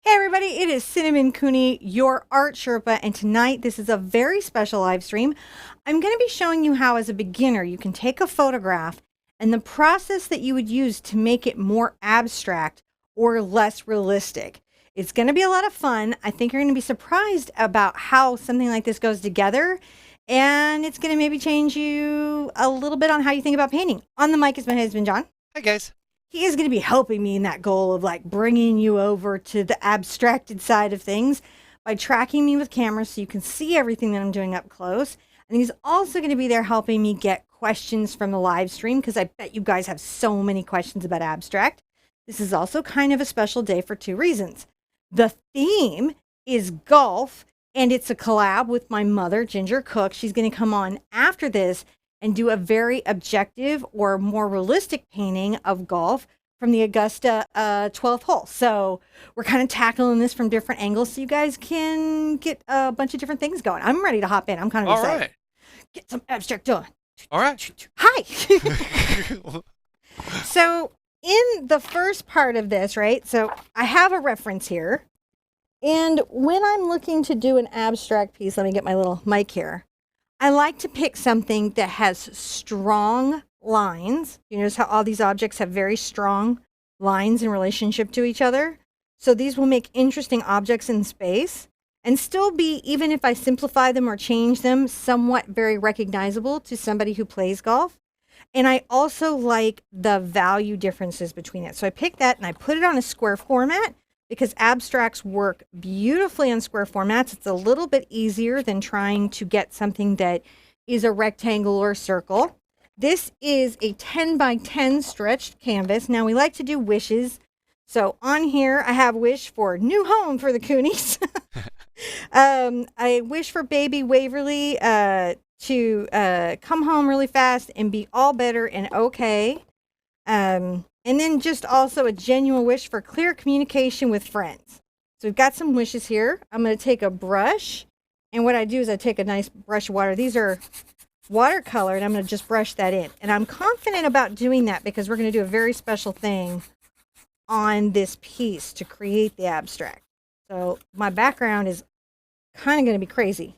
Hey everybody, it is Cinnamon Cooney, your art Sherpa, and tonight this is a very special live stream. I'm going to be showing you how as a beginner you can take a photograph and the process that you would use to make it more abstract or less realistic. It's going to be a lot of fun. I think you're going to be surprised about how something like this goes together, and it's going to maybe change you a little bit on how you think about painting. On the mic is my husband, John. Hi, guys. He is going to be helping me in that goal of like bringing you over to the abstracted side of things by tracking me with cameras so you can see everything that I'm doing up close. And he's also going to be there helping me get questions from the live stream because I bet you guys have so many questions about abstract. This is also kind of a special day for two reasons. The theme is golf, and it's a collab with my mother, Ginger Cook. She's going to come on after this and do a very objective or more realistic painting of golf from the Augusta 12th hole. So we're kind of tackling this from different angles so you guys can get a bunch of different things going. I'm ready to hop in. I'm kind of excited. All right. Get some abstract done. All right. Hi. So in the first part of this, right, so I have a reference here. And when I'm looking to do an abstract piece, let me get my little mic here. I like to pick something that has strong lines. You notice how all these objects have very strong lines in relationship to each other. So these will make interesting objects in space and still be, even if I simplify them or change them, somewhat very recognizable to somebody who plays golf. And I also like the value differences between it. So I picked that and I put it on a square format because abstracts work beautifully on square formats. It's a little bit easier than trying to get something that is a rectangle or circle. This is a 10 by 10 stretched canvas. Now we like to do wishes. So on here, I have wish for new home for the Coonies. I wish for baby Waverly to come home really fast and be all better and okay. And then just also a genuine wish for clear communication with friends. So we've got some wishes here. I'm going to take a brush. And what I do is I take a nice brush of water. These are watercolor, and I'm going to just brush that in. And I'm confident about doing that because we're going to do a very special thing on this piece to create the abstract. So my background is kind of going to be crazy.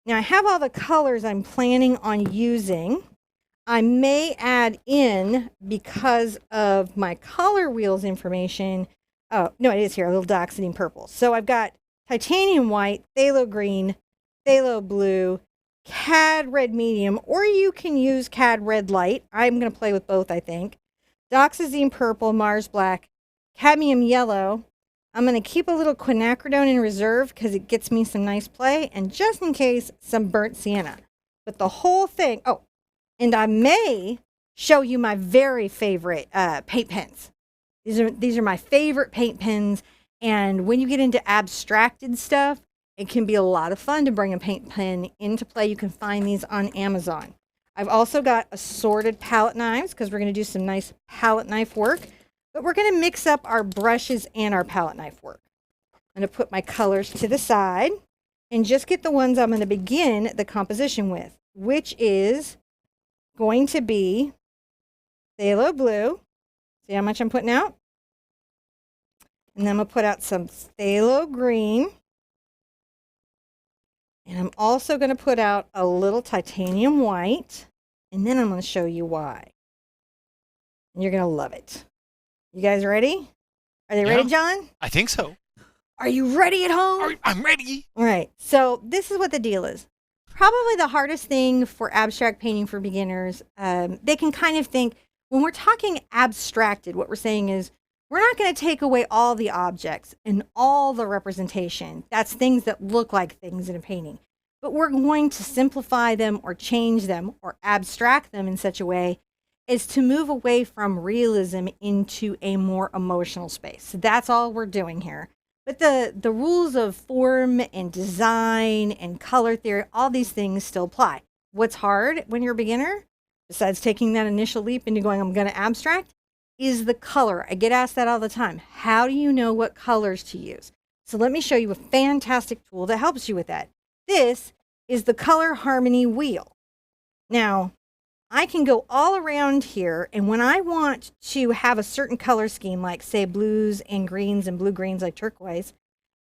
Now I have all the colors I'm planning on using. I may add in, because of my color wheels information, oh, no, it is here, a little dioxazine purple. So I've got titanium white, phthalo green, phthalo blue, cad red medium, or you can use cad red light. I'm going to play with both, I think. Dioxazine purple, Mars black, cadmium yellow. I'm going to keep a little quinacridone in reserve because it gets me some nice play, and just in case, some burnt sienna. But the whole thing, oh, and I may show you my very favorite paint pens. These are my favorite paint pens. And when you get into abstracted stuff, it can be a lot of fun to bring a paint pen into play. You can find these on Amazon. I've also got assorted palette knives because we're going to do some nice palette knife work. But we're going to mix up our brushes and our palette knife work. I'm going to put my colors to the side and just get the ones I'm going to begin the composition with, which is going to be phthalo blue. See how much I'm putting out? And then I'm going to put out some phthalo green. And I'm also going to put out a little titanium white. And then I'm going to show you why. And you're going to love it. You guys ready? Are they ready, John? I think so. Are you ready at home? I'm ready. All right. So this is what the deal is. Probably the hardest thing for abstract painting for beginners. They can kind of think, when we're talking abstracted, what we're saying is we're not going to take away all the objects and all the representation. That's things that look like things in a painting. But we're going to simplify them or change them or abstract them in such a way as to move away from realism into a more emotional space. So that's all we're doing here. But the rules of form and design and color theory, all these things still apply. What's hard when you're a beginner, besides taking that initial leap into going, I'm going to abstract, is the color. I get asked that all the time. How do you know what colors to use? So let me show you a fantastic tool that helps you with that. This is the color harmony wheel. Now, I can go all around here, and when I want to have a certain color scheme, like say blues and greens and blue greens like turquoise,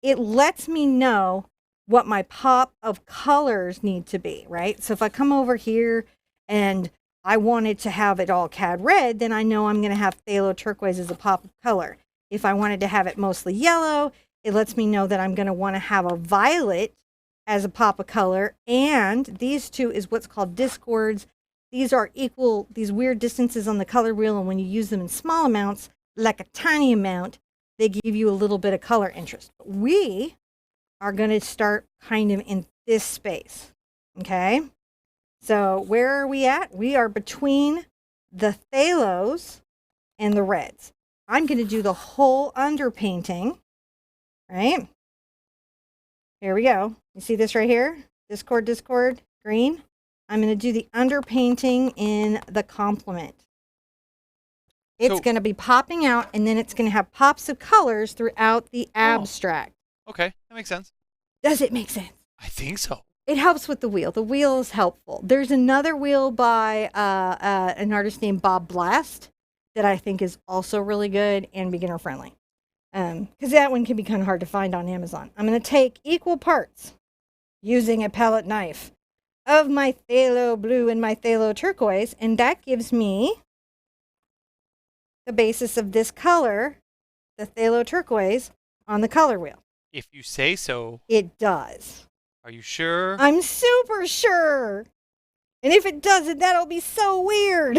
it lets me know what my pop of colors need to be, right? So if I come over here and I wanted to have it all cad red, then I know I'm going to have phthalo turquoise as a pop of color. If I wanted to have it mostly yellow, it lets me know that I'm going to want to have a violet as a pop of color. And these two is what's called discords. These are equal, these weird distances on the color wheel. And when you use them in small amounts, like a tiny amount, they give you a little bit of color interest. But we are going to start kind of in this space. Okay. So where are we at? We are between the phthalos and the reds. I'm going to do the whole underpainting, right? Here we go. You see this right here? Discord, discord, green. I'm going to do the underpainting in the complement. It's going to be popping out, and then it's going to have pops of colors throughout the abstract. Okay, that makes sense. Does it make sense? I think so. It helps with the wheel. The wheel is helpful. There's another wheel by an artist named Bob Blast that I think is also really good and beginner friendly. Because that one can be kind of hard to find on Amazon. I'm going to take equal parts using a palette knife of my phthalo blue and my phthalo turquoise, and that gives me the basis of this color, the phthalo turquoise, on the color wheel. If you say so. It does. Are you sure? I'm super sure. And if it doesn't, that'll be so weird.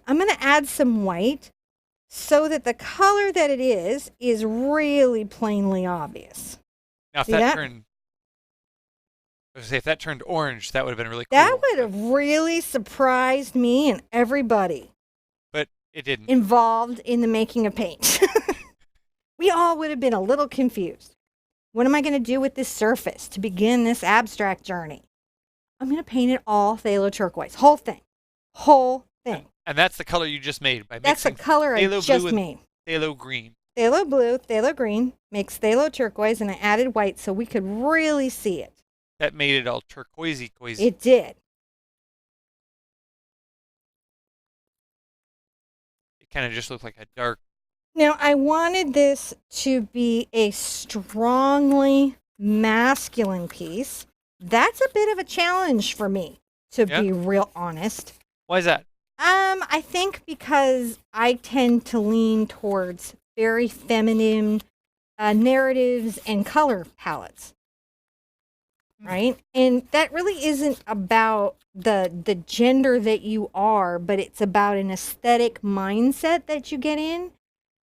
I'm going to add some white so that the color that it is really plainly obvious. Now, if that turned orange, that would have been really cool. That would have really surprised me and everybody. But it didn't. Involved in the making of paint. We all would have been a little confused. What am I going to do with this surface to begin this abstract journey? I'm going to paint it all phthalo turquoise. Whole thing. Whole thing. And that's the color you just made by That's the mixing color I just made. Phthalo green. Phthalo blue, phthalo green, makes phthalo turquoise, and I added white so we could really see it. That made it all turquoisey. It did. It kind of just looked like a dark. Now, I wanted this to be a strongly masculine piece. That's a bit of a challenge for me, to be real honest. Why is that? I think because I tend to lean towards very feminine narratives and color palettes, right? And that really isn't about the gender that you are, but it's about an aesthetic mindset that you get in.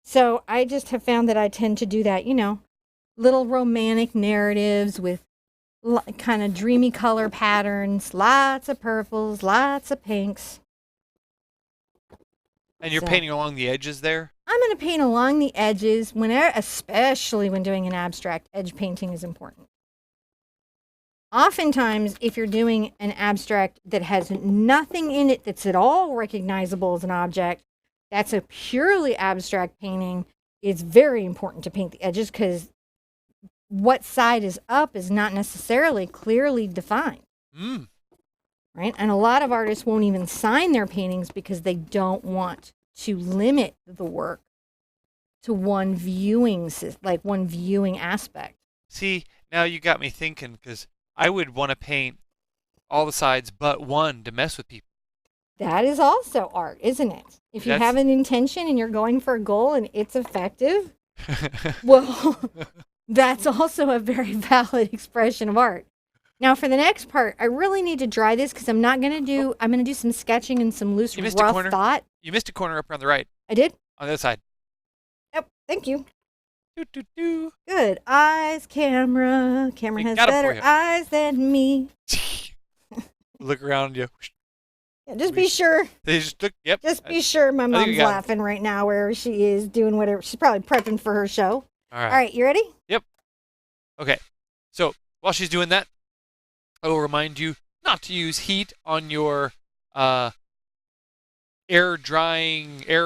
So I just have found that I tend to do that, little romantic narratives with kind of dreamy color patterns, lots of purples, lots of pinks. And you're painting along the edges there? I'm going to paint along the edges, especially when doing an abstract. Edge painting is important. Oftentimes, if you're doing an abstract that has nothing in it that's at all recognizable as an object, that's a purely abstract painting. It's very important to paint the edges because what side is up is not necessarily clearly defined. Right? And a lot of artists won't even sign their paintings because they don't want to limit the work to one viewing aspect. See, now you got me thinking because I would want to paint all the sides but one to mess with people. That is also art, isn't it? If you have an intention and you're going for a goal and it's effective, well, that's also a very valid expression of art. Now, for the next part, I really need to dry this because I'm going to do some sketching and some loose rough thought. You missed a corner up on the right. I did? On the other side. Yep, thank you. Do. Good. Eyes, camera. Camera has better eyes than me. Look around you. Yeah, just be sure. Just be sure my mom's laughing right now where she is doing whatever. She's probably prepping for her show. All right, you ready? Yep. Okay. So while she's doing that, I will remind you not to use heat on your air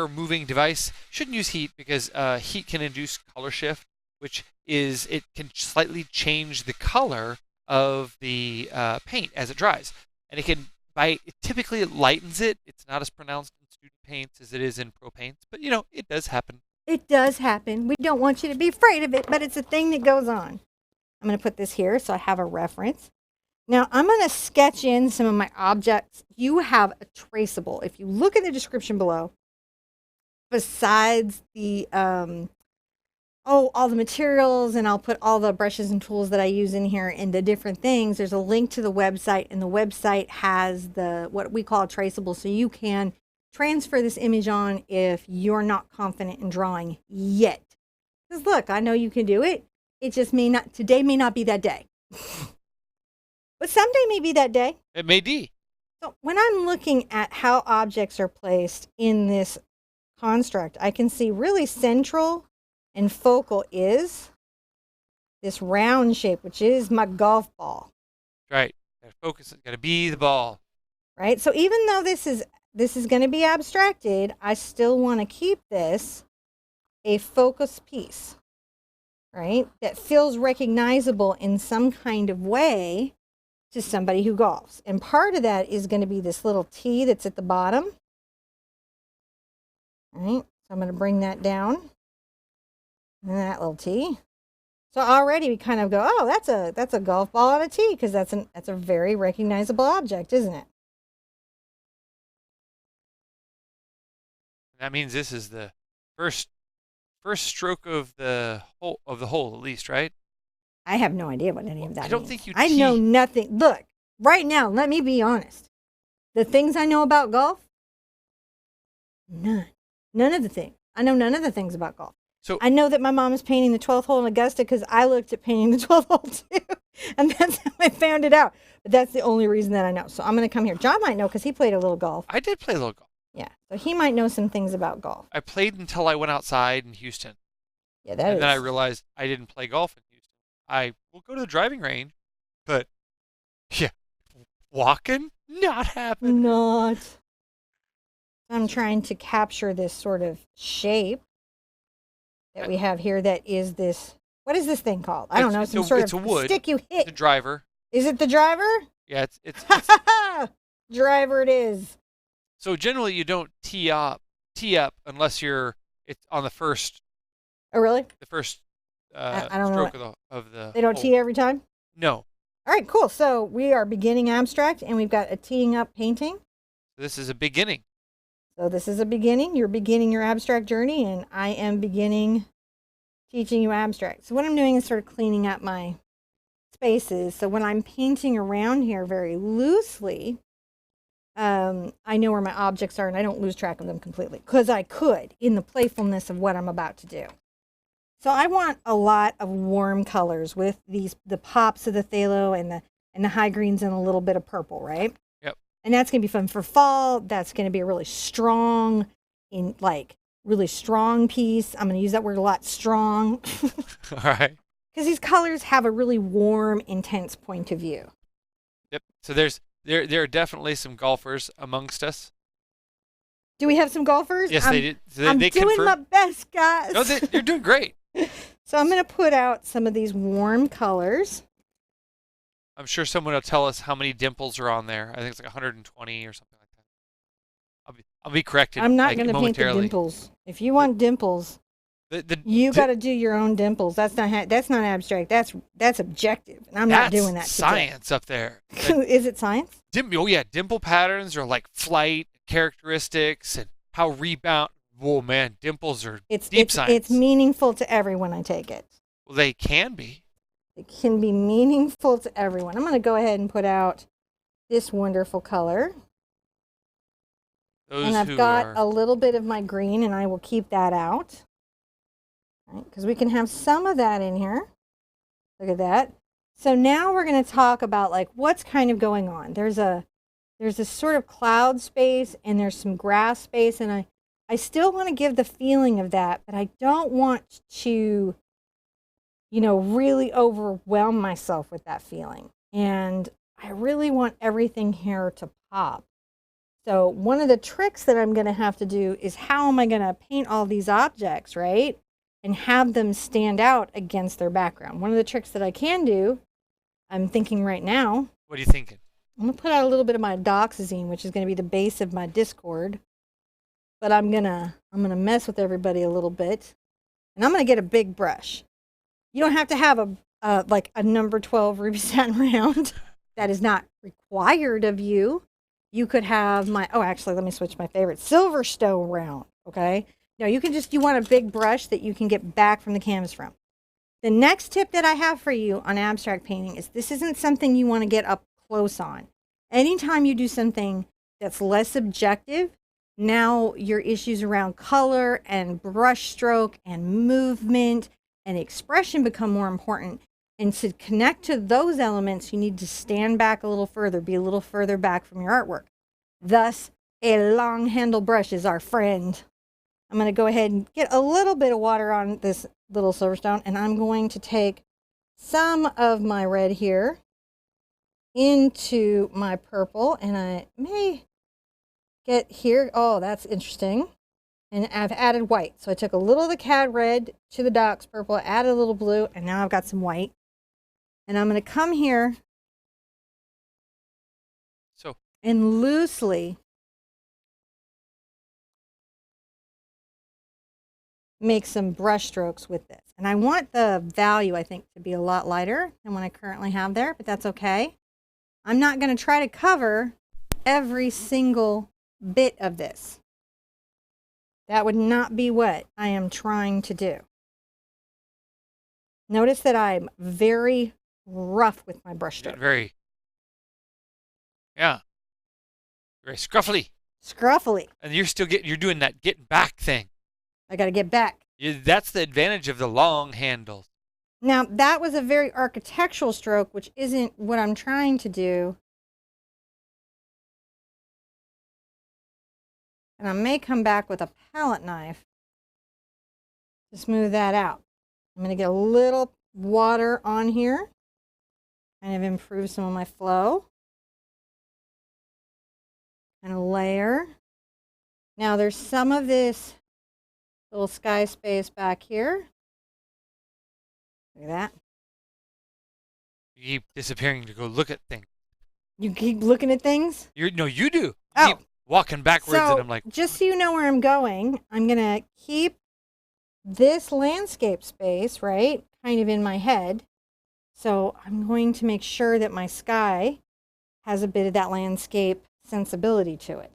moving device. Shouldn't use heat because heat can induce color shift, which is it can slightly change the color of the paint as it dries, and typically it lightens it. It's not as pronounced in student paints as it is in pro paints, but it does happen It does happen. We don't want you to be afraid of it, but it's a thing that goes on. I'm going to put this here so I have a reference. Now, I'm going to sketch in some of my objects. You have a traceable. If you look in the description below, besides the, all the materials, and I'll put all the brushes and tools that I use in here and the different things, there's a link to the website, and the website has what we call a traceable, so you can transfer this image on if you're not confident in drawing yet. Because look, I know you can do it. It just today may not be that day. But someday may be that day. It may be. So when I'm looking at how objects are placed in this construct, I can see really central and focal is this round shape, which is my golf ball. Right. Gotta focus. It's gotta be the ball. Right. So even though this is going to be abstracted, I still want to keep this a focus piece, right? That feels recognizable in some kind of way to somebody who golfs. And part of that is going to be this little T that's at the bottom. All right, so I'm going to bring that down. And that little T. So already we kind of go, oh, that's a golf ball on a tee, because that's a very recognizable object, isn't it? That means this is the first stroke of the hole, at least, right? I have no idea what any of that I don't means. think you I know nothing. Look, right now, let me be honest. The things I know about golf, none. None of the things. I know none of the things about golf. So I know that my mom is painting the 12th hole in Augusta because I looked at painting the 12th hole too. And that's how I found it out. But that's the only reason that I know. So I'm going to come here. John might know because he played a little golf. I did play a little golf. Yeah. So he might know some things about golf. I played until I went outside in Houston. Yeah, and then I realized I didn't play golf in Houston. I will go to the driving range, but yeah, walking, not happening. Not. I'm trying to capture this sort of shape that we have here that is this. What is this thing called? I don't know. Some sort of wood. stick you hit. The driver. Is it the driver? Yeah, it's driver it is. So generally you don't tee up unless it's on the first. Oh, really? The first I don't stroke know. of the They don't hole. tee every time? No. All right, cool. So we are beginning abstract, and we've got a teeing up painting. This is a beginning. So this is a beginning. You're beginning your abstract journey, and I am beginning teaching you abstract. So what I'm doing is sort of cleaning up my spaces. So when I'm painting around here very loosely, I know where my objects are, and I don't lose track of them completely, because I could in the playfulness of what I'm about to do. So I want a lot of warm colors with the pops of the phthalo and the high greens and a little bit of purple, right? Yep. And that's going to be fun for fall. That's going to be a really strong piece. I'm going to use that word a lot, strong. All right. Because these colors have a really warm, intense point of view. Yep. So there are definitely some golfers amongst us. Do we have some golfers? Yes, they did. So I'm they doing confirm. my best, guys. No, you're doing great. So I'm going to put out some of these warm colors. I'm sure someone will tell us how many dimples are on there. I think it's like 120 or something like that. I'll be corrected. I'm not going to paint the momentarily. dimples. If you want dimples, you got to do your own dimples. That's not abstract. That's objective, and I'm not doing that. Science up there. Is it science? Oh yeah, dimple patterns are like flight characteristics and how rebound. Whoa, man, dimples are deep science. It's meaningful to everyone. I take it. Well, they can be. It can be meaningful to everyone. I'm going to go ahead and put out this wonderful color. And I've got a little bit of my green, and I will keep that out. Because we can have some of that in here. Look at that. So now we're going to talk about like what's kind of going on. There's a sort of cloud space, and there's some grass space, and I still want to give the feeling of that, but I don't want to, really overwhelm myself with that feeling. And I really want everything here to pop. So one of the tricks that I'm going to have to do is how am I going to paint all these objects, right? And have them stand out against their background. One of the tricks that I can do, I'm thinking right now. What are you thinking? I'm going to put out a little bit of my doxazine, which is going to be the base of my Discord. but I'm gonna mess with everybody a little bit, and I'm gonna get a big brush. You don't have to have a like a number 12 ruby satin round. That is not required of you. You could have my, oh, actually, let me switch my favorite, Silverstone Round, okay? No, you want a big brush that you can get back from the canvas from. The next tip that I have for you on abstract painting is this isn't something you want to get up close on. Anytime you do something that's less objective, now your issues around color and brush stroke and movement and expression become more important. And to connect to those elements, you need to stand back a little further, be a little further back from your artwork. Thus, a long handle brush is our friend. I'm going to go ahead and get a little bit of water on this little Silverstone, and I'm going to take some of my red here into my purple, and I may get here, oh, that's interesting. And I've added white. So I took a little of the cad red to the Doc's purple, added a little blue, and now I've got some white. And I'm going to come here and loosely make some brush strokes with this. And I want the value, I think, to be a lot lighter than what I currently have there, but that's okay. I'm not going to try to cover every single bit of this. That would not be what I am trying to do. Notice that I'm very rough with my brush stroke. Very scruffy. Scruffily. And you're doing that getting back thing. I got to get back. That's the advantage of the long handles. Now, that was a very architectural stroke, which isn't what I'm trying to do. And I may come back with a palette knife to smooth that out. I'm going to get a little water on here, kind of improve some of my flow. And a layer. Now there's some of this little sky space back here. Look at that. You keep disappearing to go look at things. You keep looking at things? You do. You Oh. keep walking backwards, So, and I'm like, just so you know where I'm going, I'm going to keep this landscape space, right, kind of in my head. So I'm going to make sure that my sky has a bit of that landscape sensibility to it.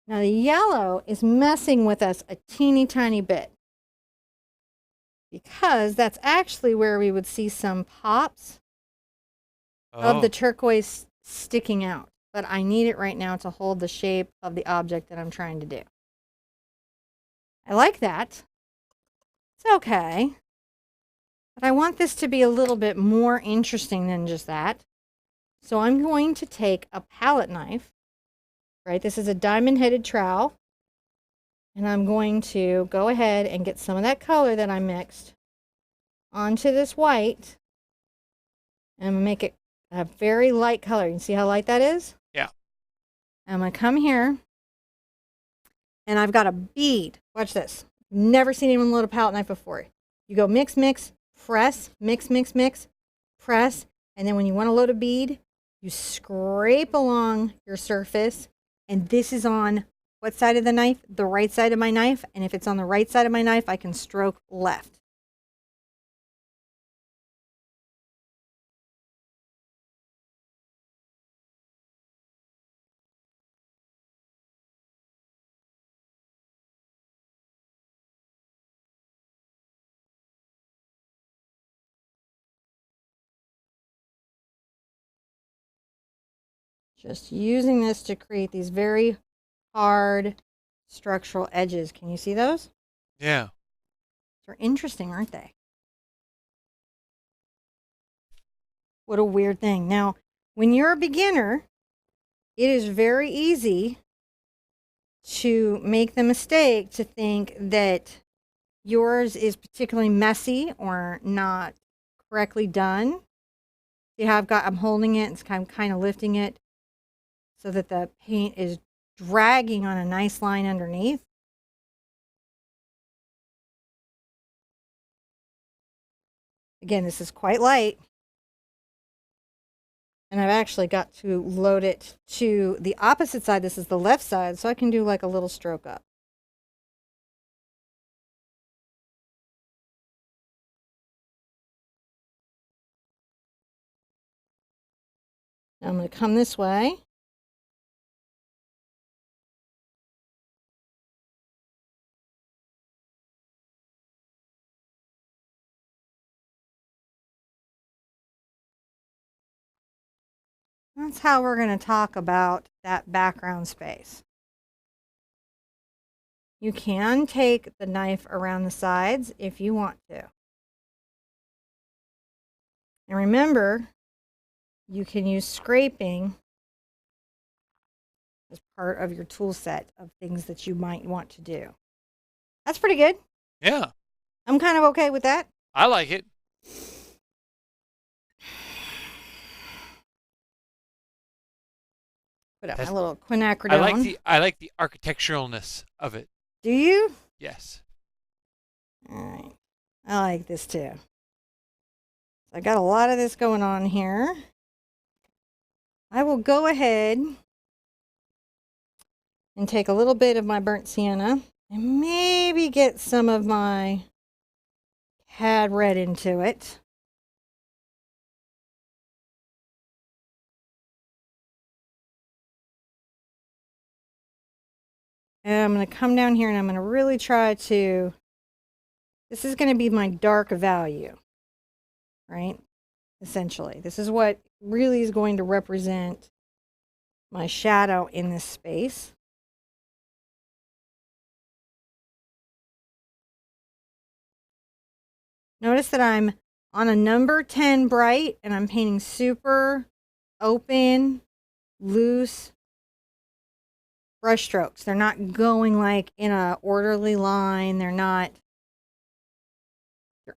Now the yellow is messing with us a teeny tiny bit because that's actually where we would see some pops of the turquoise sticking out. But I need it right now to hold the shape of the object that I'm trying to do. I like that. It's okay. But I want this to be a little bit more interesting than just that. So I'm going to take a palette knife, right? This is a diamond-headed trowel. And I'm going to go ahead and get some of that color that I mixed onto this white. And I'm going to make it a very light color. You can see how light that is? Yeah. I'm going to come here. And I've got a bead. Watch this. Never seen anyone load a palette knife before. You go mix, mix, press, mix, mix, mix, press. And then when you want to load a bead, you scrape along your surface. And this is on what side of the knife? The right side of my knife. And if it's on the right side of my knife, I can stroke left. Just using this to create these very hard structural edges. Can you see those? Yeah. They're interesting, aren't they? What a weird thing. Now, when you're a beginner, it is very easy to make the mistake to think that yours is particularly messy or not correctly done. See how I'm holding it, it's kind of lifting it so that the paint is dragging on a nice line underneath. Again, this is quite light. And I've actually got to load it to the opposite side. This is the left side, so I can do like a little stroke up. Now I'm going to come this way. That's how we're going to talk about that background space. You can take the knife around the sides if you want to. And remember, you can use scraping as part of your tool set of things that you might want to do. That's pretty good. Yeah. I'm kind of okay with that. I like it. Put up my little quinacridone. I like the architecturalness of it. Do you? Yes. All right. I like this too. I got a lot of this going on here. I will go ahead and take a little bit of my burnt sienna and maybe get some of my cad red into it. And I'm going to come down here and I'm going to really try to, this is going to be my dark value, right? Essentially, this is what really is going to represent my shadow in this space. Notice that I'm on a number 10 bright and I'm painting super open, loose brush strokes. They're not going like in a orderly line. They're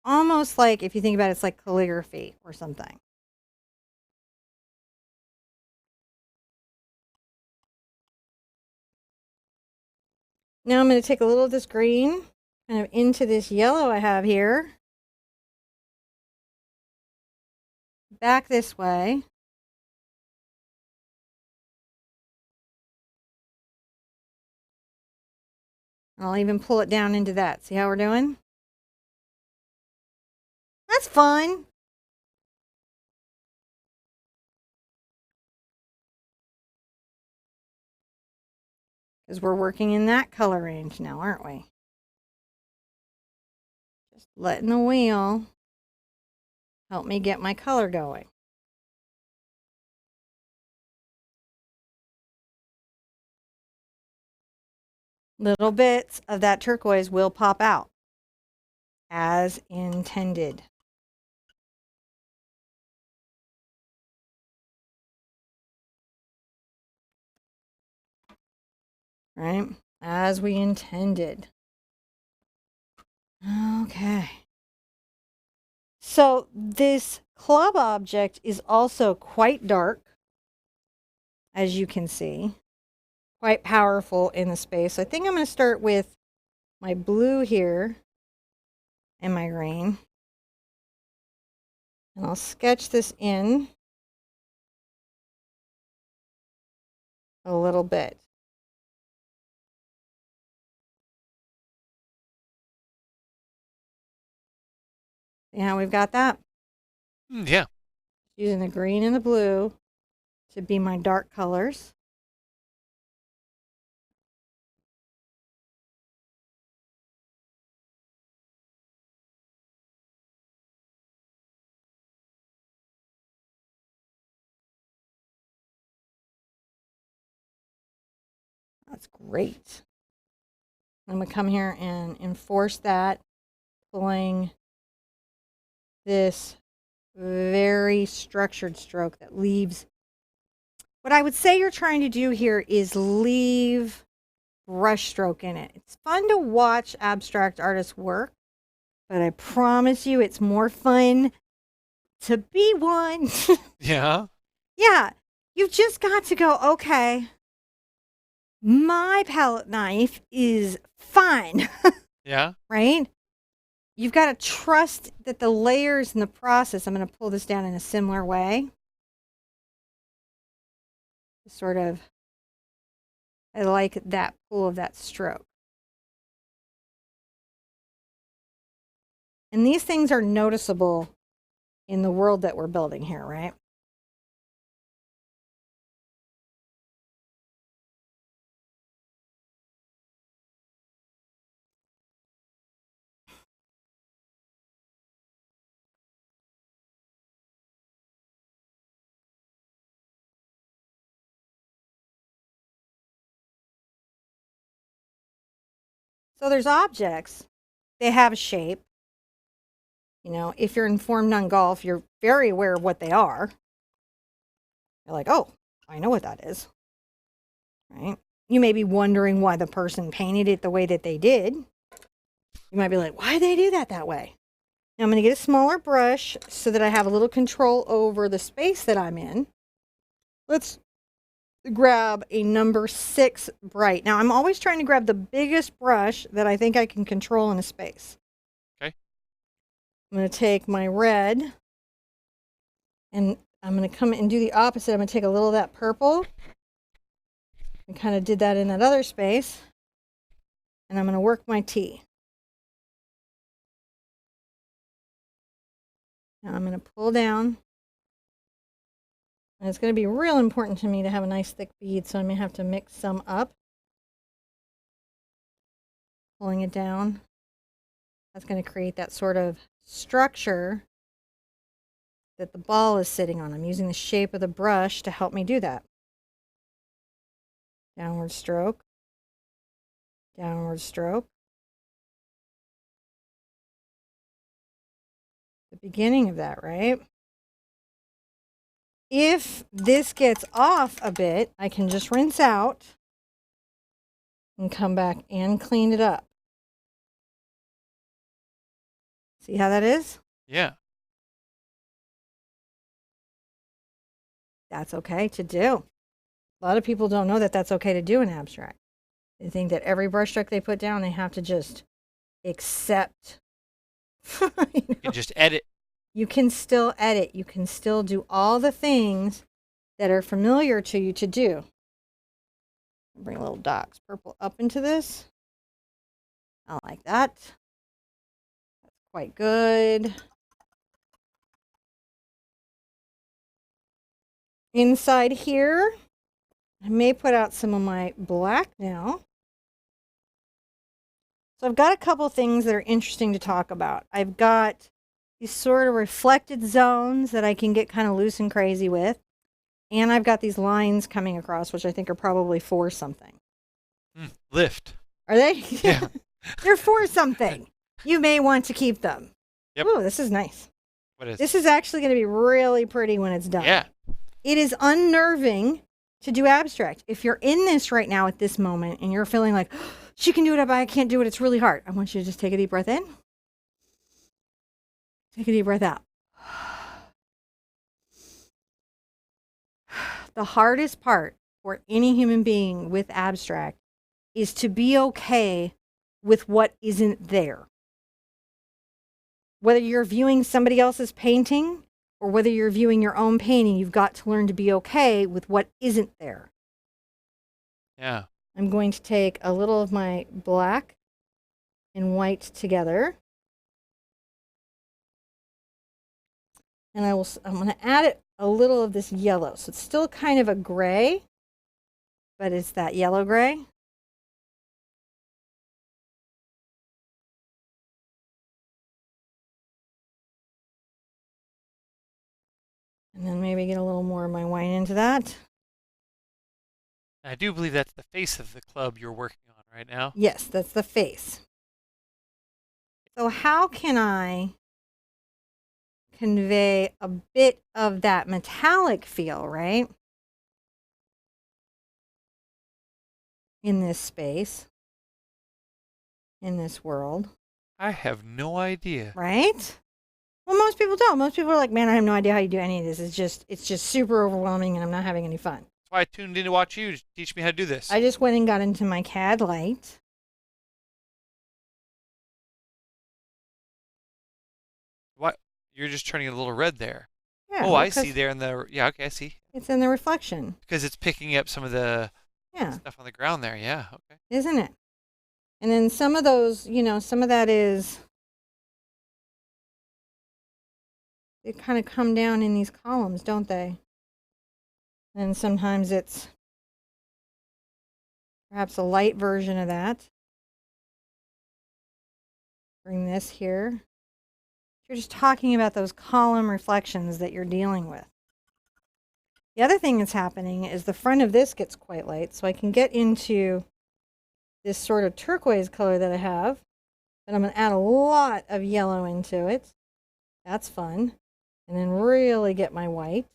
almost like, if you think about it, it's like calligraphy or something. Now I'm going to take a little of this green kind of into this yellow I have here. Back this way. I'll even pull it down into that. See how we're doing? That's fun. Because we're working in that color range now, aren't we? Just letting the wheel help me get my color going. Little bits of that turquoise will pop out as intended. Right? As we intended. Okay. So this club object is also quite dark, as you can see. Quite powerful in the space. I think I'm going to start with my blue here and my green. And I'll sketch this in a little bit. See how we've got that? Yeah. Using the green and the blue to be my dark colors. That's great. I'm going to come here and enforce that, pulling this very structured stroke that leaves. What I would say you're trying to do here is leave brush stroke in it. It's fun to watch abstract artists work, but I promise you it's more fun to be one. Yeah. Yeah, you've just got to go, okay, my palette knife is fine. Yeah. Right? you've got to trust that the layers in the process, I'm going to pull this down in a similar way. Sort of, I like that pull of that stroke. And these things are noticeable in the world that we're building here, right? So there's objects, they have a shape. You know, if you're informed on golf, you're very aware of what they are. You're like, oh, I know what that is, right? You may be wondering why the person painted it the way that they did. You might be like, why did they do that way? Now I'm going to get a smaller brush so that I have a little control over the space that I'm in. Let's grab a number 6 bright. Now I'm always trying to grab the biggest brush that I think I can control in a space. Okay. I'm going to take my red and I'm going to come and do the opposite. I'm going to take a little of that purple and kind of did that in that other space. And I'm going to work my T. Now I'm going to pull down. And it's going to be real important to me to have a nice thick bead, so I may have to mix some up. Pulling it down. That's going to create that sort of structure that the ball is sitting on. I'm using the shape of the brush to help me do that. Downward stroke. Downward stroke. The beginning of that, right? If this gets off a bit, I can just rinse out and come back and clean it up. See how that is? Yeah. That's okay to do. A lot of people don't know that that's okay to do in abstract. They think that every brushstroke they put down, they have to just accept. You can just edit. You can still edit. You can still do all the things that are familiar to you to do. Bring little dots purple up into this. I like that. That's quite good. Inside here, I may put out some of my black now. So I've got a couple things that are interesting to talk about. I've got these sort of reflected zones that I can get kind of loose and crazy with. And I've got these lines coming across, which I think are probably for something. Lift. Are they? Yeah. They're for something. You may want to keep them. Yep. Ooh, this is nice. What is This is actually going to be really pretty when it's done. Yeah. It is unnerving to do abstract. If you're in this right now at this moment and you're feeling like, oh, she can do it, but I can't do it, it's really hard. I want you to just take a deep breath in. Take a deep breath out. The hardest part for any human being with abstract is to be okay with what isn't there. Whether you're viewing somebody else's painting or whether you're viewing your own painting, you've got to learn to be okay with what isn't there. Yeah. I'm going to take a little of my black and white together. And I'm going to add a little of this yellow. So it's still kind of a gray, but it's that yellow gray. And then maybe get a little more of my white into that. I do believe that's the face of the club you're working on right now. Yes, that's the face. So how can I convey a bit of that metallic feel, right? In this space, in this world. I have no idea. Right? Well, most people don't. Most people are like, man, I have no idea how you do any of this. It's just super overwhelming and I'm not having any fun. That's why I tuned in to watch you to teach me how to do this. I just went and got into my CAD light. You're just turning it a little red there. Yeah, Oh, well, I see 'cause there in the, yeah, okay, I see. it's in the reflection. Because it's picking up some of the Yeah, stuff on the ground there. Yeah, okay. isn't it? And then some of those, some of that is, they kind of come down in these columns, don't they? And sometimes it's perhaps a light version of that. Bring this here. You're just talking about those column reflections that you're dealing with. The other thing that's happening is the front of this gets quite light, so I can get into this sort of turquoise color that I have, but I'm going to add a lot of yellow into it. That's fun. And then really get my white.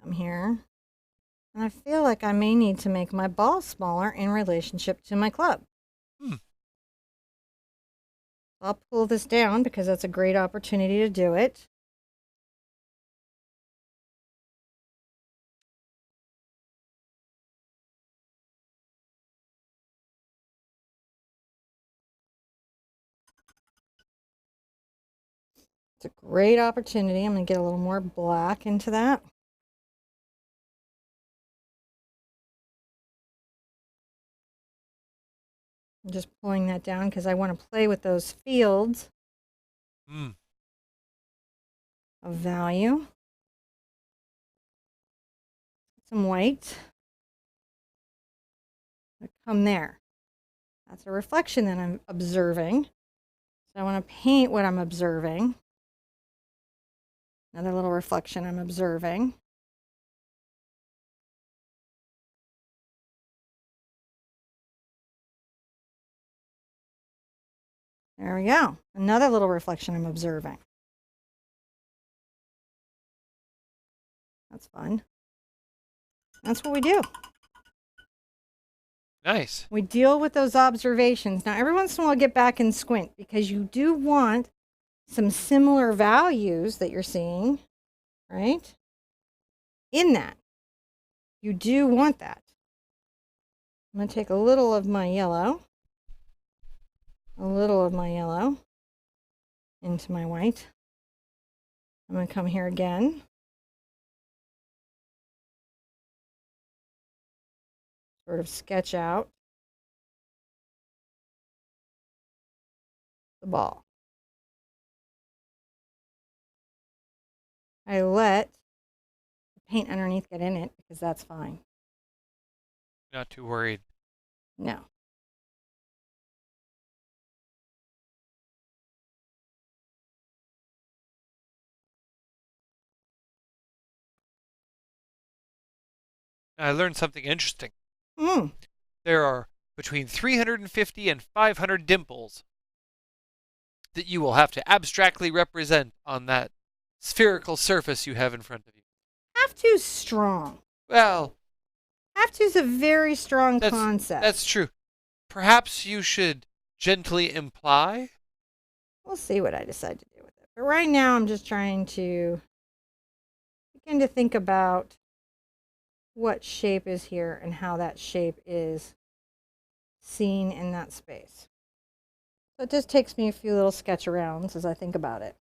Come here. And I feel like I may need to make my ball smaller in relationship to my club. I'll pull this down because that's a great opportunity to do it. It's a great opportunity. I'm going to get a little more black into that. I'm just pulling that down because I want to play with those fields of value. Some white. Come there. That's a reflection that I'm observing. So I want to paint what I'm observing. Another little reflection I'm observing. There we go. Another little reflection I'm observing. That's fun. That's what we do. Nice. We deal with those observations. Now, every once in a while, I get back and squint because you do want some similar values that you're seeing, right? In that. You do want that. I'm going to take a little of my yellow, into my white. I'm going to come here again. Sort of sketch out the ball. I let the paint underneath get in it because that's fine. Not too worried. No. I learned something interesting. Mm. There are between 350 and 500 dimples that you will have to abstractly represent on that spherical surface you have in front of you. Have to's strong. Well, Have to's a very strong concept. That's true. Perhaps you should gently imply. We'll see what I decide to do with it. But right now, I'm just trying to begin to think about what shape is here and how that shape is seen in that space. So it just takes me a few little sketch arounds as I think about it.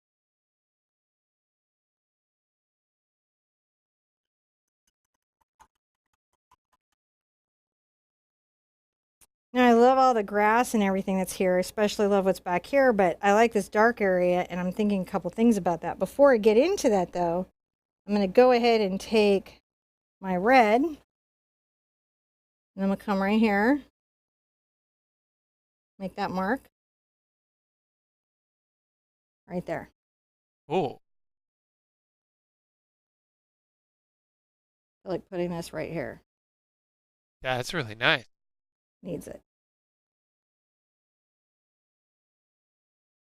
Now, I love all the grass and everything that's here. I especially love what's back here, but I like this dark area, and I'm thinking a couple things about that. Before I get into that, though, I'm going to go ahead and take my red, and I'm going to come right here, make that mark right there. Oh. I like putting this right here. Yeah, that's really nice. Needs it.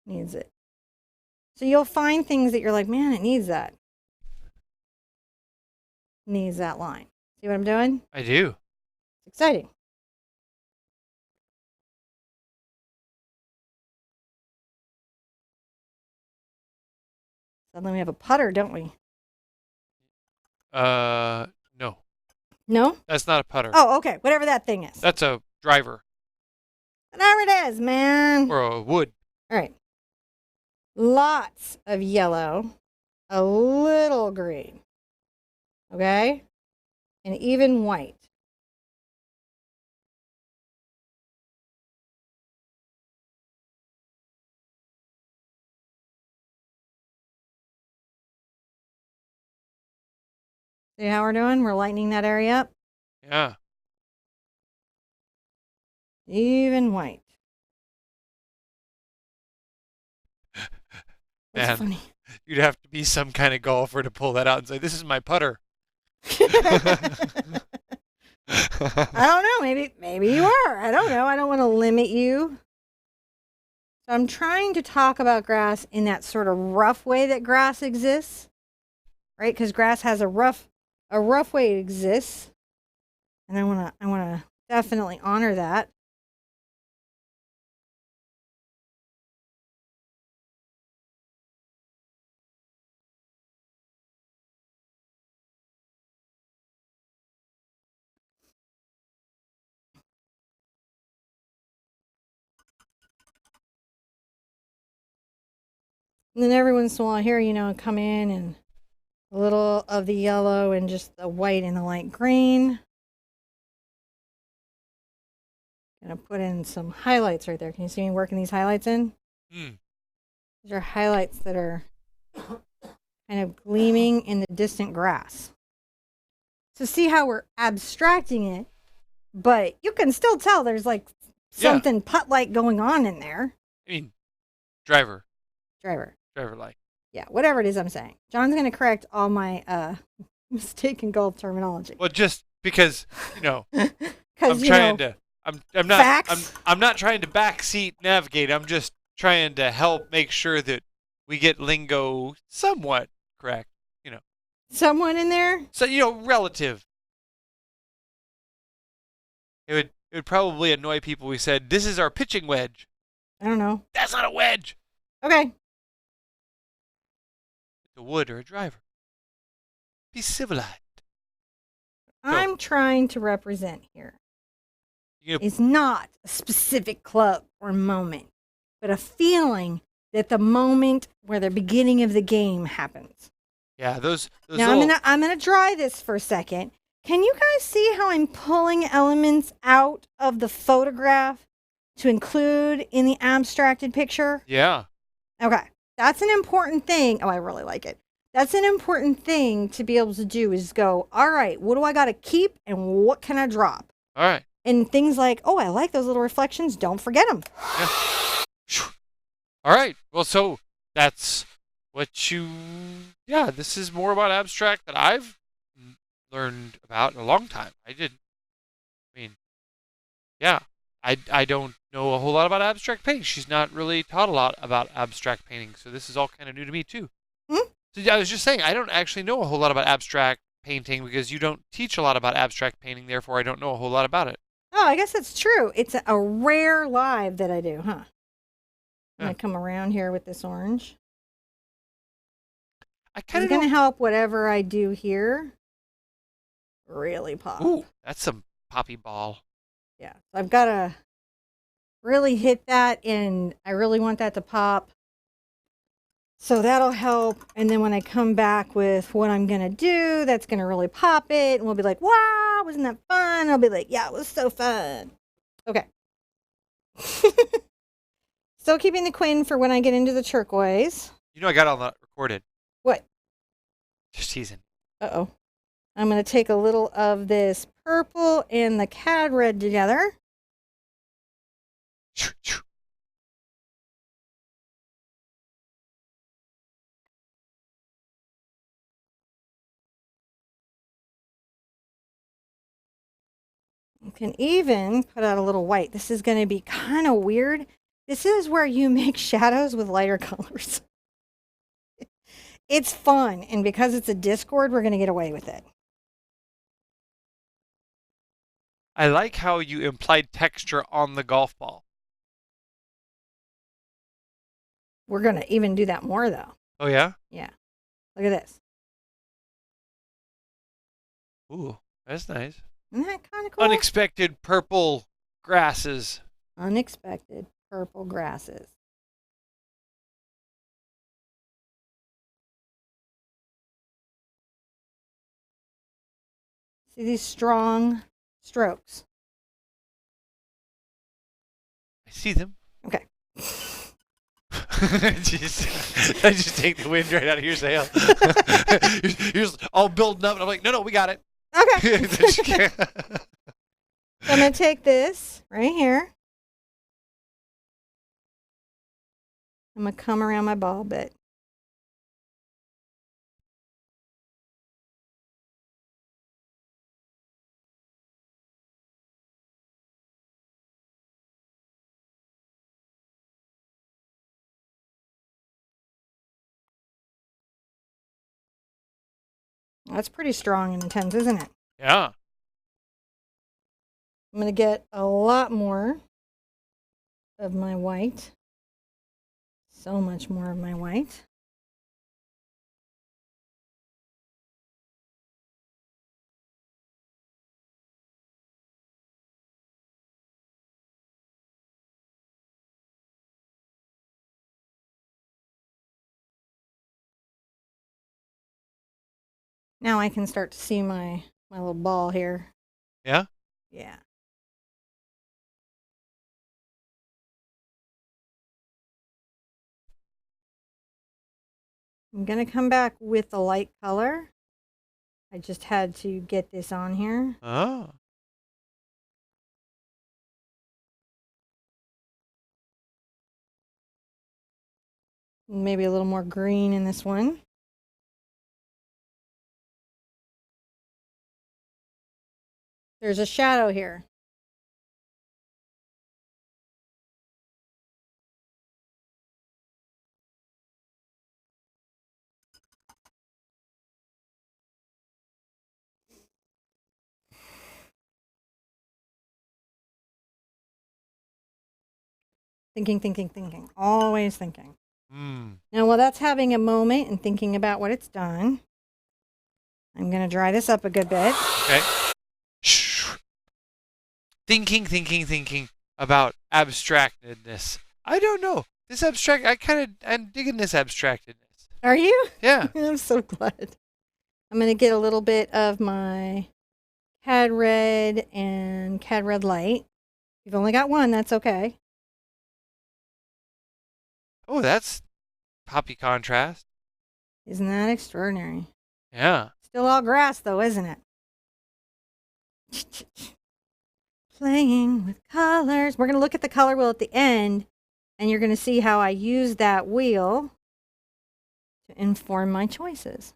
Needs it. So you'll find things that you're like, man, it needs that. Needs that line. See what I'm doing? I do. It's exciting. Suddenly we have a putter, don't we? No. No? That's not a putter. Oh, okay. Whatever that thing is. That's a driver. Whatever it is, man. Or a wood. All right. Lots of yellow. A little green. Okay? And even white. See how we're doing? We're lightening that area up. Yeah. Even white. That's Man, funny. you'd have to be some kind of golfer to pull that out and say, "This is my putter." I don't know. Maybe you are. I don't know. I don't want to limit you. So I'm trying to talk about grass in that sort of rough way that grass exists, right? Because grass has a rough way it exists, and I wanna definitely honor that. And then every once in a while here, come in and a little of the yellow and just the white and the light green. Gonna put in some highlights right there. Can you see me working these highlights in? These are highlights that are kind of gleaming in the distant grass. So see how we're abstracting it, but you can still tell there's like something putt-like going on in there. I mean, driver like. Yeah, whatever it is I'm saying. John's going to correct all my mistaken golf terminology. Well, just because, I'm facts? I'm not trying to backseat navigate. I'm just trying to help make sure that we get lingo somewhat correct, Someone in there? So, relative. It would probably annoy people. We said, "This is our pitching wedge." I don't know. That's not a wedge. Okay. It's a wood or a driver. Be civilized. I'm trying to represent here. It's not a specific club or moment, but a feeling that the moment where the beginning of the game happens. Yeah, those now I'm gonna dry this for a second. Can you guys see how I'm pulling elements out of the photograph to include in the abstracted picture? Yeah. Okay. That's an important thing. Oh, I really like it. That's an important thing to be able to do is go, all right, what do I got to keep and what can I drop? All right. And things like, oh, I like those little reflections. Don't forget them. Yeah. All right. Well, so that's what this is more about abstract that I've learned about in a long time. I don't know a whole lot about abstract painting. She's not really taught a lot about abstract painting, so this is all kind of new to me too. So I was just saying, I don't actually know a whole lot about abstract painting because you don't teach a lot about abstract painting, therefore I don't know a whole lot about it. Oh, I guess that's true. It's a rare live that I do, huh? I'm going to come around here with this orange. It's going to help whatever I do here really pop. Ooh, that's some poppy ball. Yeah, so I've got to really hit that, and I really want that to pop. So that'll help. And then when I come back with what I'm going to do, that's going to really pop it. And we'll be like, wow, wasn't that fun? And I'll be like, yeah, it was so fun. Okay. Still keeping the quin for when I get into the turquoise. I got all that recorded. What? Just teasing. Uh-oh. I'm going to take a little of this purple and the cad red together. You can even put out a little white. This is going to be kind of weird. This is where you make shadows with lighter colors. It's fun, and because it's a Discord, we're going to get away with it. I like how you implied texture on the golf ball. We're going to even do that more, though. Oh, yeah? Yeah. Look at this. Ooh, that's nice. Isn't that kind of cool? Unexpected purple grasses. Unexpected purple grasses. See these strong strokes? I see them. Okay. I just take the wind right out of your sail. you're just all building up, and I'm like, no, we got it. Okay. So I'm going to take this right here. I'm going to come around my ball bit. That's pretty strong and intense, isn't it? Yeah. I'm going to get a lot more of my white. So much more of my white. Now I can start to see my little ball here. Yeah? Yeah. I'm going to come back with the light color. I just had to get this on here. Oh. Maybe a little more green in this one. There's a shadow here. Thinking. Always thinking. Now, while that's having a moment and thinking about what it's done, I'm going to dry this up a good bit. Okay. Shh. Thinking about abstractedness. I don't know. This abstract, I'm digging this abstractedness. Are you? Yeah. I'm so glad. I'm going to get a little bit of my Cad Red and Cad Red Light. You've only got one, that's okay. Oh, that's poppy contrast. Isn't that extraordinary? Yeah. Still all grass, though, isn't it? Playing with colors. We're going to look at the color wheel at the end, and you're going to see how I use that wheel to inform my choices.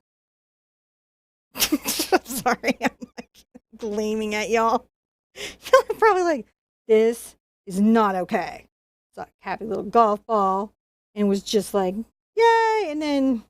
Sorry, I'm like gleaming at y'all. Y'all are probably like, this is not okay. It's like a happy little golf ball, and was just like, yay, and then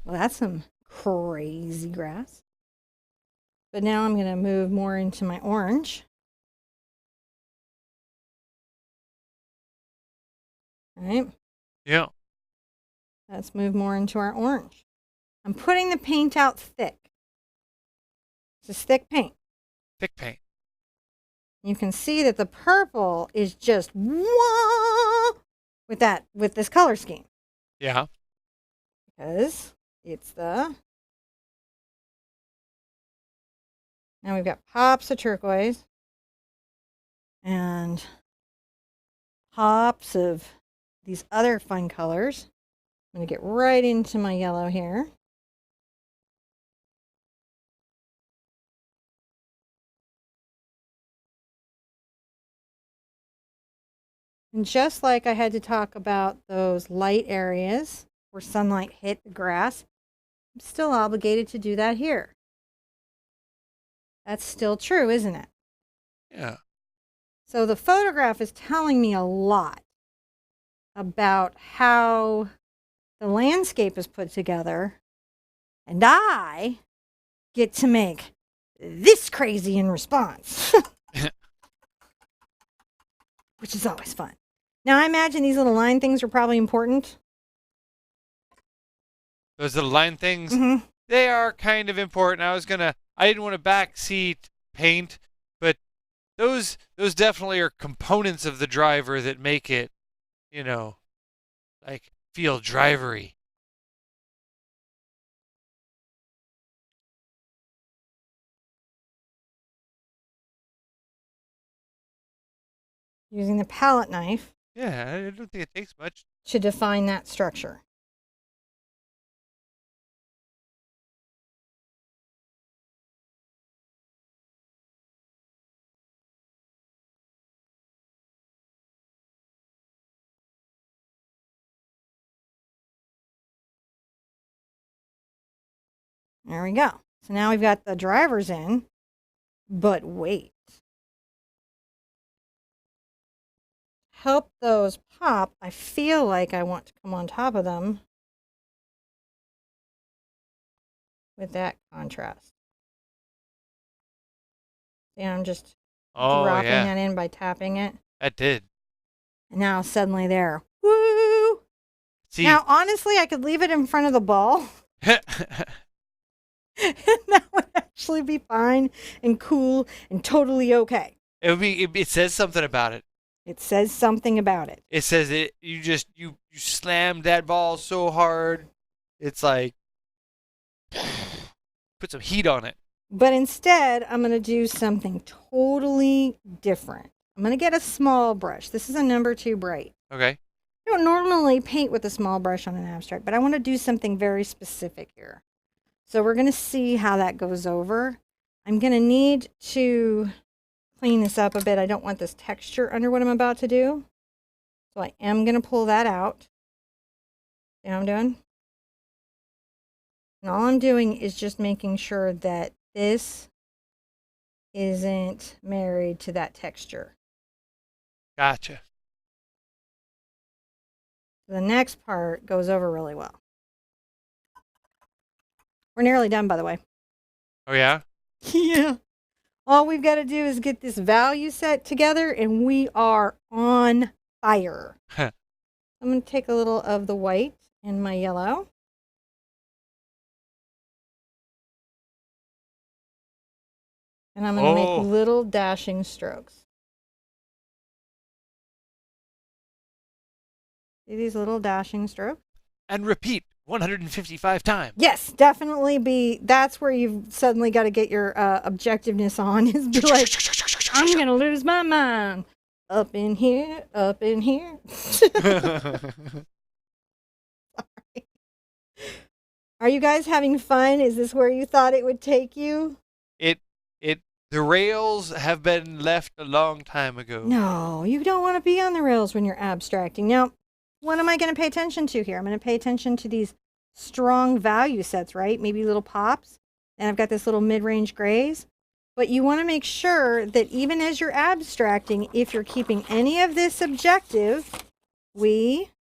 well, that's some crazy grass. But now I'm going to move more into my orange. All right. Yeah. Let's move more into our orange. I'm putting the paint out thick. It's a thick paint. Thick paint. You can see that the purple is just wah with this color scheme. Yeah. Because it's the... Now we've got pops of turquoise and pops of these other fun colors. I'm going to get right into my yellow here. And just like I had to talk about those light areas where sunlight hit the grass, I'm still obligated to do that here. That's still true, isn't it? Yeah. So the photograph is telling me a lot about how the landscape is put together, and I get to make this crazy in response, which is always fun. Now, I imagine these little line things are probably important. Those little line things, Mm-hmm. they are kind of important. I didn't want to backseat paint, but those definitely are components of the driver that make it, like feel drivery. Using the palette knife Yeah, I don't think it takes much. to define that structure. There we go. So now we've got the drivers in, but wait. Help those pop. I feel like I want to come on top of them with that contrast. See, I'm just dropping that in by tapping it. That did. And now suddenly there. Woo! See, now, honestly, I could leave it in front of the ball. And that would actually be fine and cool and totally okay. it says something about it. It says something about it. It says you slammed that ball so hard, it's like put some heat on it. But instead, I'm going to do something totally different. I'm going to get a small brush. This is a number 2 bright. Okay. I don't normally paint with a small brush on an abstract, but I want to do something very specific here. So we're going to see how that goes over. I'm going to need to clean this up a bit. I don't want this texture under what I'm about to do. So I am going to pull that out. See what I'm doing? And all I'm doing is just making sure that this isn't married to that texture. Gotcha. The next part goes over really well. We're nearly done, by the way. Oh, yeah? Yeah. All we've got to do is get this value set together, and we are on fire. I'm going to take a little of the white and my yellow. And I'm going to make little dashing strokes. See these little dashing strokes? And repeat 155 times. Yes, definitely that's where you've suddenly got to get your objectiveness on, is be like, I'm going to lose my mind. Up in here, up in here. Sorry. Are you guys having fun? Is this where you thought it would take you? The rails have been left a long time ago. No, you don't want to be on the rails when you're abstracting. Now, what am I going to pay attention to here? I'm going to pay attention to these strong value sets, right? Maybe little pops. And I've got this little mid-range grays. But you want to make sure that even as you're abstracting, if you're keeping any of this objective, we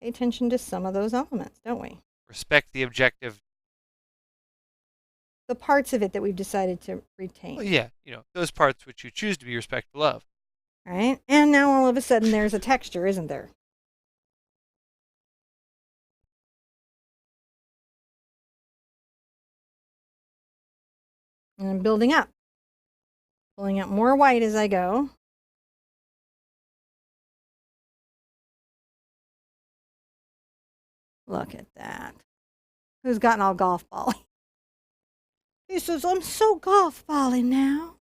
pay attention to some of those elements, don't we? Respect the objective. The parts of it that we've decided to retain. Well, yeah, those parts which you choose to be respectful of. Right? And now all of a sudden there's a texture, isn't there? And I'm building up. Pulling out more white as I go. Look at that. Who's gotten all golf bally? He says, I'm so golf bally now.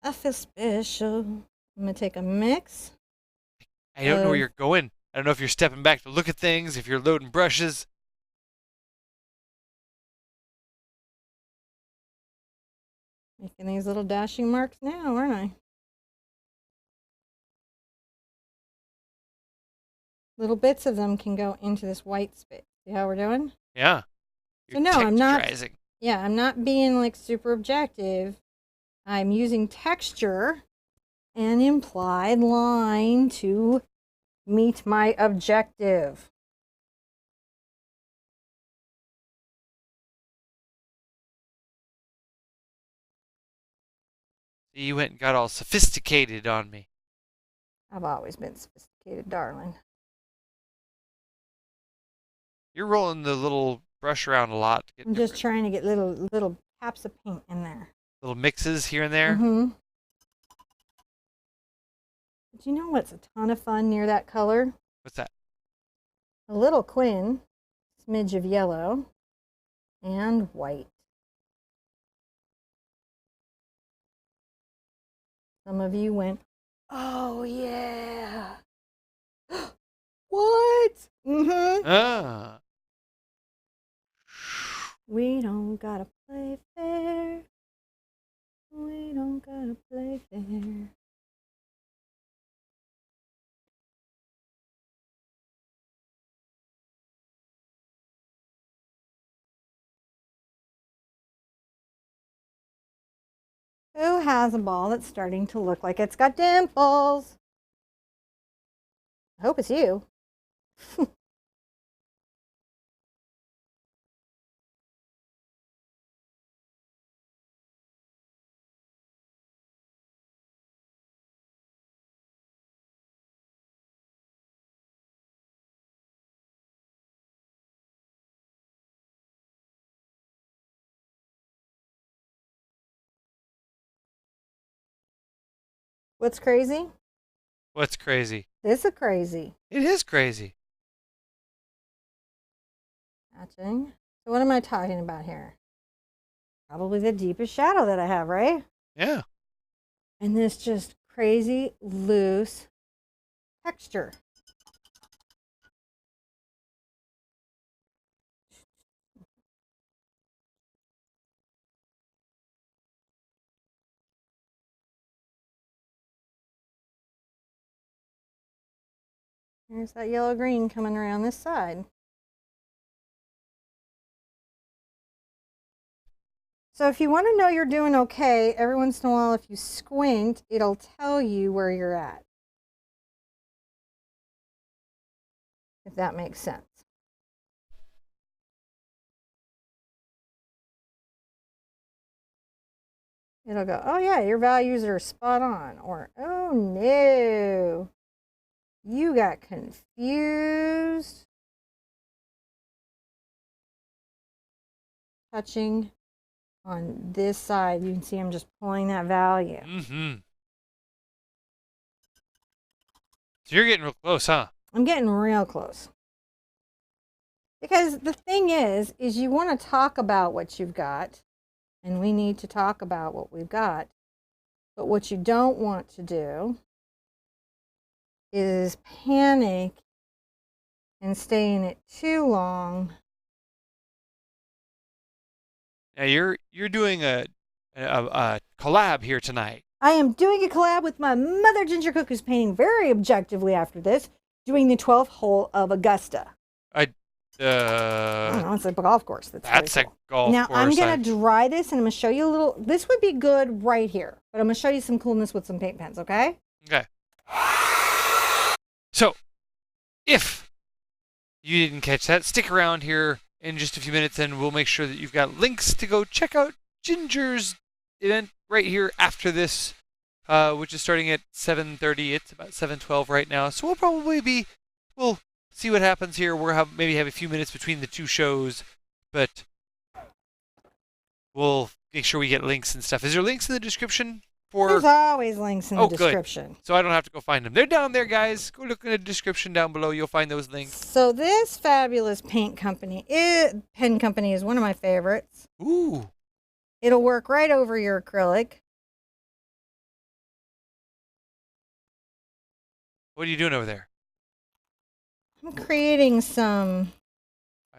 I feel special. I'm going to take a mix. I don't know where you're going. I don't know if you're stepping back to look at things, if you're loading brushes. Making these little dashing marks now, aren't I? Little bits of them can go into this white space. See how we're doing? Yeah. So no, I'm not. Yeah, I'm not being like super objective. I'm using texture and implied line to meet my objective. You went and got all sophisticated on me. I've always been sophisticated, darling. You're rolling the little brush around a lot to get I'm just trying to get little taps of paint in there. little mixes here and there. Mm-hmm. But you know what's a ton of fun near that color? What's that? A little Quinn, smidge of yellow, and white. Some of you went, oh yeah. What? Mm-hmm. Ah. We don't gotta play fair. We don't gotta play fair. Who has a ball that's starting to look like it's got dimples? I hope it's you. What's crazy? What's crazy? This is crazy. It is crazy. Matching. So what am I talking about here? Probably the deepest shadow that I have, right? Yeah. And this just crazy loose texture. There's that yellow green coming around this side. So if you want to know you're doing okay, every once in a while if you squint, it'll tell you where you're at. If that makes sense. It'll go, oh yeah, your values are spot on. Or, oh no, you got confused. Touching on this side, you can see I'm just pulling that value. Mm-hmm. So you're getting real close, huh? I'm getting real close. Because the thing is you want to talk about what you've got, and we need to talk about what we've got. But what you don't want to do is panic and stay in it too long. Now you're doing a collab here tonight. I am doing a collab with my mother Ginger Cook, who's painting very objectively after this, doing the 12th hole of Augusta. I don't know, it's a golf course. That's a cool. golf now, course. I'm going to dry this, and I'm going to show you a little. This would be good right here, but I'm going to show you some coolness with some paint pens, okay? Okay. So, if you didn't catch that, stick around here in just a few minutes, and we'll make sure that you've got links to go check out Ginger's event right here after this, which is starting at 7:30. It's about 7:12 right now, so we'll see what happens here. We'll maybe have a few minutes between the two shows, but we'll make sure we get links and stuff. Is there links in the description? There's always links in the description. Good. So I don't have to go find them. They're down there, guys. Go look in the description down below. You'll find those links. So this fabulous pen company is one of my favorites. Ooh. It'll work right over your acrylic. What are you doing over there? I'm creating some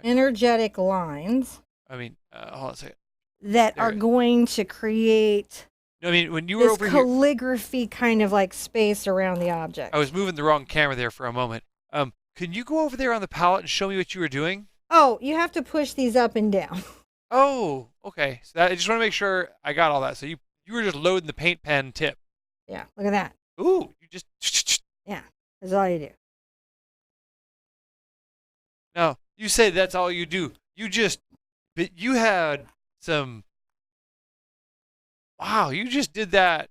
energetic lines. I mean, hold on a second. That are going to create I mean, when you were over here, calligraphy kind of like space around the object. I was moving the wrong camera there for a moment. Can you go over there on the palette and show me what you were doing? Oh, you have to push these up and down. Oh, okay. So I just want to make sure I got all that. So you were just loading the paint pen tip. Yeah, look at that. Ooh, you just. Yeah, that's all you do. No, you say that's all you do. But you had some. Wow, you just did that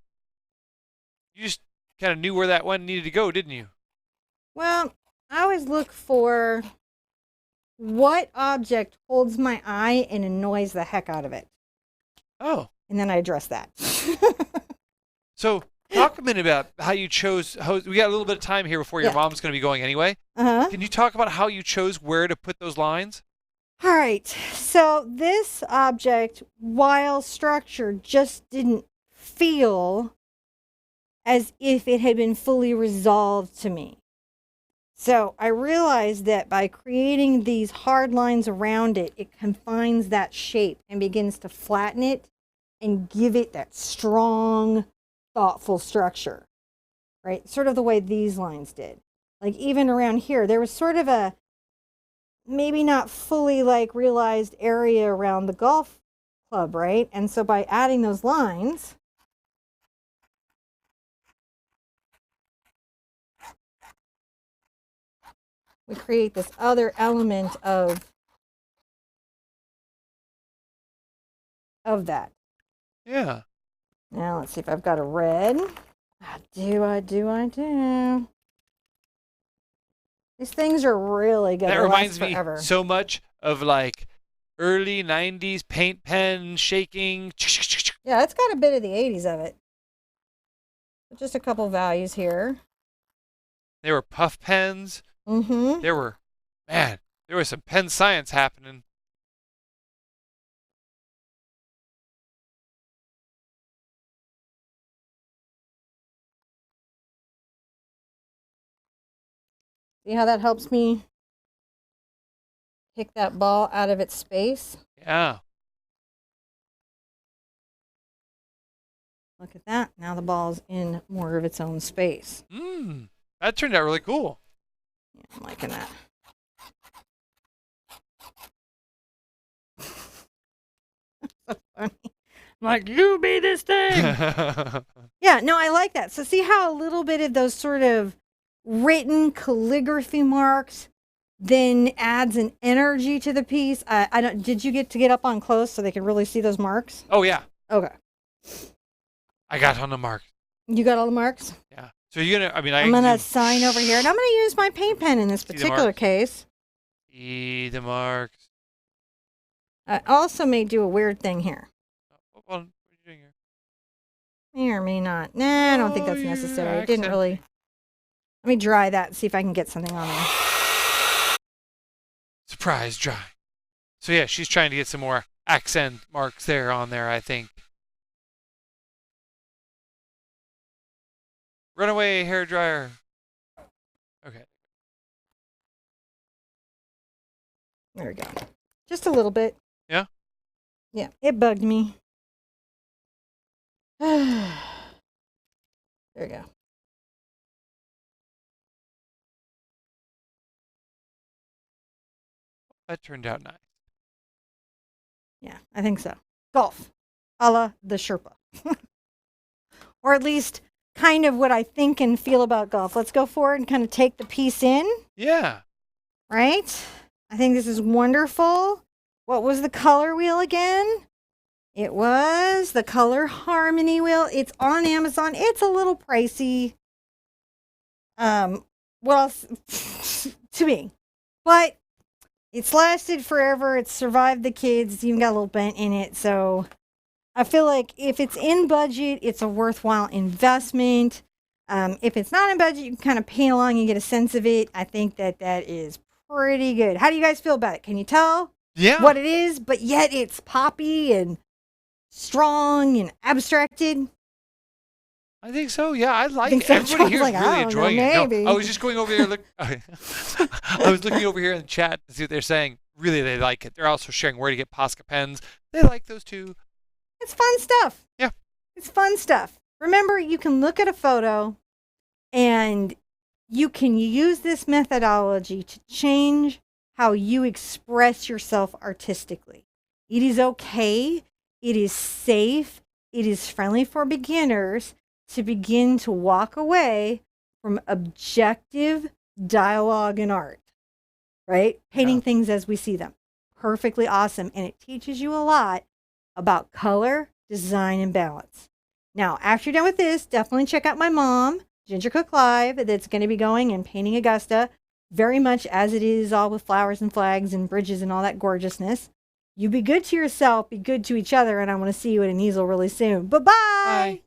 You just kind of knew where that one needed to go, didn't you? Well, I always look for what object holds my eye and annoys the heck out of it. Oh. And then I address that. So talk a minute about how you chose. We got a little bit of time here before your mom's going to be going anyway. Uh-huh. Can you talk about how you chose where to put those lines? All right. So this object, while structured, just didn't feel as if it had been fully resolved to me. So I realized that by creating these hard lines around it, it confines that shape and begins to flatten it and give it that strong, thoughtful structure, right? Sort of the way these lines did. Like even around here, there was sort of a maybe not fully like realized area around the golf club, right? And so by adding those lines, we create this other element of that. Yeah. Now let's see if I've got a red. I do. These things are really good. That reminds me forever. so much of like early 90s paint pen shaking. Yeah, it's got a bit of the 80s of it. But just a couple values here. They were puff pens. Mm-hmm. There was some pen science happening. See how that helps me pick that ball out of its space? Yeah. Look at that. Now the ball's in more of its own space. That turned out really cool. Yeah, I'm liking that. So funny. I'm like, you be this thing. Yeah, no, I like that. So see how a little bit of those sort of written calligraphy marks then adds an energy to the piece. I don't. Did you get up on close so they could really see those marks? Oh yeah. Okay. I got on the mark. You got all the marks? Yeah. So you're gonna. I'm gonna sign over here, and I'm gonna use my paint pen in this particular case. See the marks. I also may do a weird thing here. What are you doing here? May or may not. Nah, I don't think that's necessary. It didn't really. Let me dry that and see if I can get something on there. Surprise dry. So yeah, she's trying to get some more accent marks there on there, I think. Runaway hair dryer. Okay. There we go. Just a little bit. Yeah? Yeah, it bugged me. There we go. That turned out nice. Yeah, I think so. Golf, a la the Sherpa. Or at least kind of what I think and feel about golf. Let's go forward and kind of take the piece in. Yeah. Right? I think this is wonderful. What was the color wheel again? It was the color harmony wheel. It's on Amazon. It's a little pricey. Well, to me. But it's lasted forever. It's survived the kids. It's even got a little bent in it. So I feel like if it's in budget, it's a worthwhile investment. If it's not in budget, you can kind of paint along and get a sense of it. I think that is pretty good. How do you guys feel about it? Can you tell what it is? But yet it's poppy and strong and abstracted. I think so. Yeah, I like it. So. Everybody here is like, really enjoying it. Maybe. No, I was just going over here. I was looking over here in the chat to see what they're saying. Really, they like it. They're also sharing where to get Posca pens. They like those too. It's fun stuff. Yeah. It's fun stuff. Remember, you can look at a photo and you can use this methodology to change how you express yourself artistically. It is okay. It is safe. It is friendly for beginners to begin to walk away from objective dialogue in art, right? Painting things as we see them. Perfectly awesome. And it teaches you a lot about color, design, and balance. Now, after you're done with this, definitely check out my mom, Ginger Cook Live, that's going to be going and painting Augusta very much as it is, all with flowers and flags and bridges and all that gorgeousness. You be good to yourself, be good to each other, and I want to see you at an easel really soon. Bye-bye! Bye.